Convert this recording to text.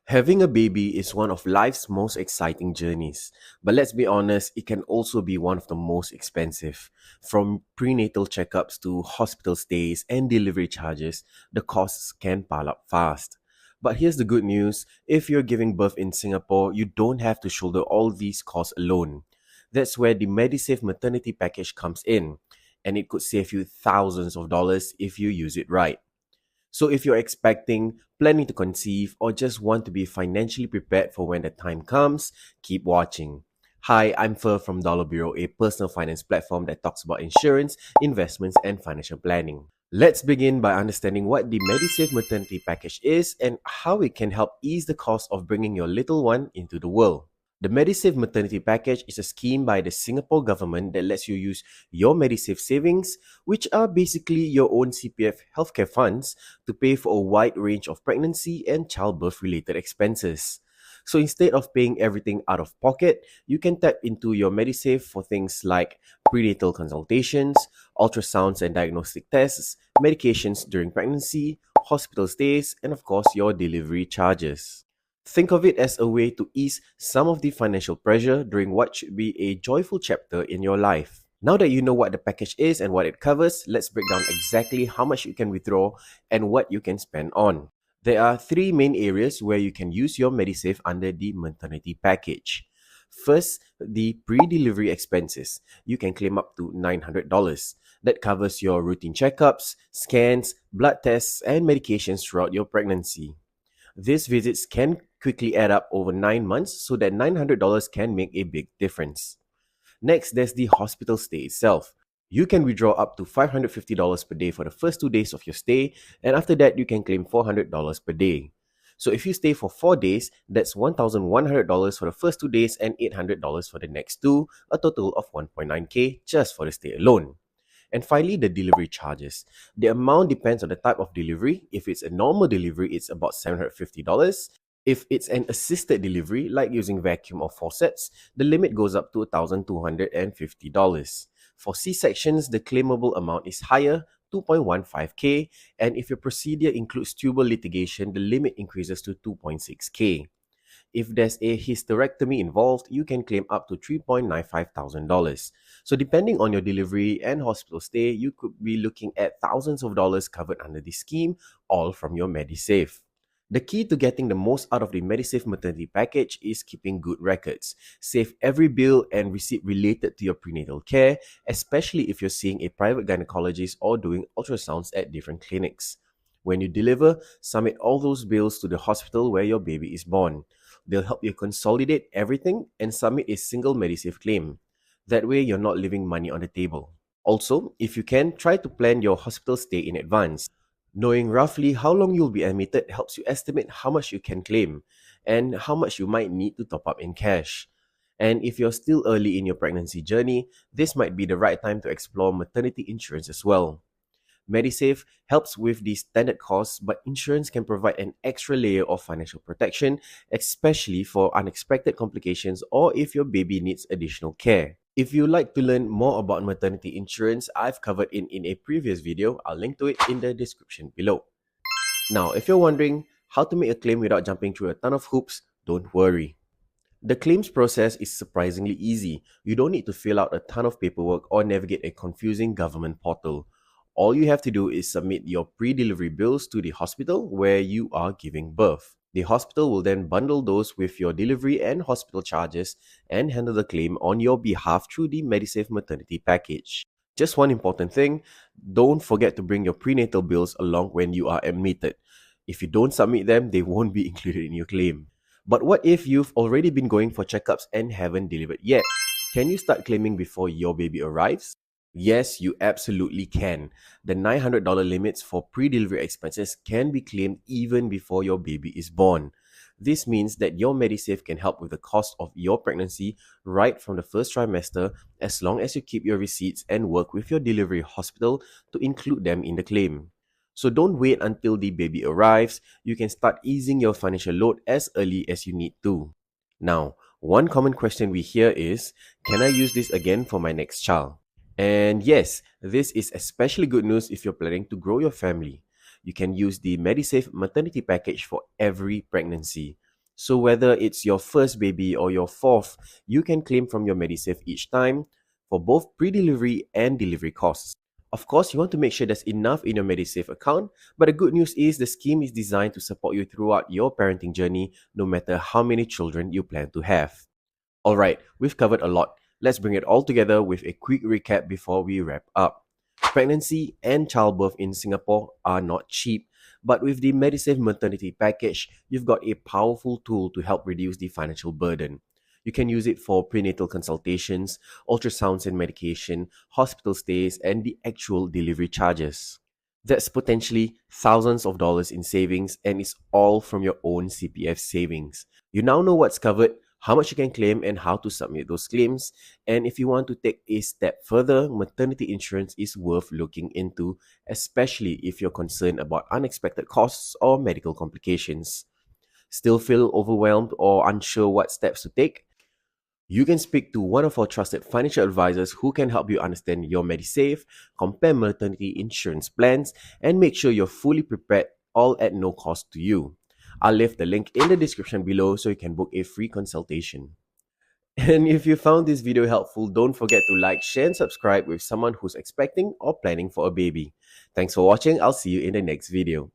Having a baby is one of life's most exciting journeys, but let's be honest, it can also be one of the most expensive. From prenatal checkups to hospital stays and delivery charges, the costs can pile up fast. But here's the good news, if you're giving birth in Singapore, you don't have to shoulder all these costs alone. That's where the Medisave Maternity Package comes in, and it could save you thousands of dollars if you use it right. So if you're expecting, planning to conceive, or just want to be financially prepared for when the time comes, keep watching. Hi, I'm Fer from Dollar Bureau, a personal finance platform that talks about insurance, investments, and financial planning. Let's begin by understanding what the Medisave Maternity Package is and how it can help ease the cost of bringing your little one into the world. The Medisave Maternity Package is a scheme by the Singapore government that lets you use your Medisave savings, which are basically your own CPF healthcare funds, to pay for a wide range of pregnancy and childbirth related expenses. So instead of paying everything out of pocket, you can tap into your Medisave for things like prenatal consultations, ultrasounds and diagnostic tests, medications during pregnancy, hospital stays, and of course your delivery charges. Think of it as a way to ease some of the financial pressure during what should be a joyful chapter in your life. Now that you know what the package is and what it covers, let's break down exactly how much you can withdraw and what you can spend on. There are three main areas where you can use your Medisave under the maternity package. First, the pre-delivery expenses. You can claim up to $900. That covers your routine checkups, scans, blood tests, and medications throughout your pregnancy. These visits can quickly add up over 9 months, so that $900 can make a big difference. Next, there's the hospital stay itself. You can withdraw up to $550 per day for the first 2 days of your stay, and after that, you can claim $400 per day. So if you stay for 4 days, that's $1,100 for the first 2 days and $800 for the next two, a total of 1.9K just for the stay alone. And finally, the delivery charges. The amount depends on the type of delivery. If it's a normal delivery, it's about $750. If it's an assisted delivery, like using vacuum or faucets, the limit goes up to $1,250. For C-sections, the claimable amount is higher, 2.15K, and if your procedure includes tubal litigation, the limit increases to 2.6K. If there's a hysterectomy involved, you can claim up to $3,950. So depending on your delivery and hospital stay, you could be looking at thousands of dollars covered under this scheme, all from your Medisave. The key to getting the most out of the Medisave maternity package is keeping good records. Save every bill and receipt related to your prenatal care, especially if you're seeing a private gynecologist or doing ultrasounds at different clinics. When you deliver, submit all those bills to the hospital where your baby is born. They'll help you consolidate everything and submit a single Medisave claim. That way, you're not leaving money on the table. Also, if you can, try to plan your hospital stay in advance. Knowing roughly how long you'll be admitted helps you estimate how much you can claim and how much you might need to top up in cash. And if you're still early in your pregnancy journey, this might be the right time to explore maternity insurance as well. Medisave helps with the standard costs, but insurance can provide an extra layer of financial protection, especially for unexpected complications or if your baby needs additional care. If you'd like to learn more about maternity insurance, I've covered it in a previous video. I'll link to it in the description below. Now, if you're wondering how to make a claim without jumping through a ton of hoops, don't worry. The claims process is surprisingly easy. You don't need to fill out a ton of paperwork or navigate a confusing government portal. All you have to do is submit your pre-delivery bills to the hospital where you are giving birth. The hospital will then bundle those with your delivery and hospital charges and handle the claim on your behalf through the Medisave Maternity Package. Just one important thing, don't forget to bring your prenatal bills along when you are admitted. If you don't submit them, they won't be included in your claim. But what if you've already been going for checkups and haven't delivered yet? Can you start claiming before your baby arrives? Yes, you absolutely can. The $900 limits for pre-delivery expenses can be claimed even before your baby is born. This means that your Medisave can help with the cost of your pregnancy right from the first trimester, as long as you keep your receipts and work with your delivery hospital to include them in the claim. So don't wait until the baby arrives. You can start easing your financial load as early as you need to. Now, one common question we hear is, can I use this again for my next child? And yes, this is especially good news if you're planning to grow your family. You can use the Medisave Maternity Package for every pregnancy. So whether it's your first baby or your fourth, you can claim from your Medisave each time for both pre-delivery and delivery costs. Of course, you want to make sure there's enough in your Medisave account, but the good news is the scheme is designed to support you throughout your parenting journey, no matter how many children you plan to have. Alright, we've covered a lot. Let's bring it all together with a quick recap before we wrap up. Pregnancy and childbirth in Singapore are not cheap, but with the Medisave Maternity Package, you've got a powerful tool to help reduce the financial burden. You can use it for prenatal consultations, ultrasounds and medication, hospital stays, and the actual delivery charges. That's potentially thousands of dollars in savings, and it's all from your own CPF savings. You now know what's covered, how much you can claim, and how to submit those claims. And if you want to take a step further, maternity insurance is worth looking into, especially if you're concerned about unexpected costs or medical complications. Still feel overwhelmed or unsure what steps to take? You can speak to one of our trusted financial advisors who can help you understand your Medisave, compare maternity insurance plans, and make sure you're fully prepared, all at no cost to you. I'll leave the link in the description below so you can book a free consultation. And if you found this video helpful, don't forget to like, share, and subscribe with someone who's expecting or planning for a baby. Thanks for watching. I'll see you in the next video.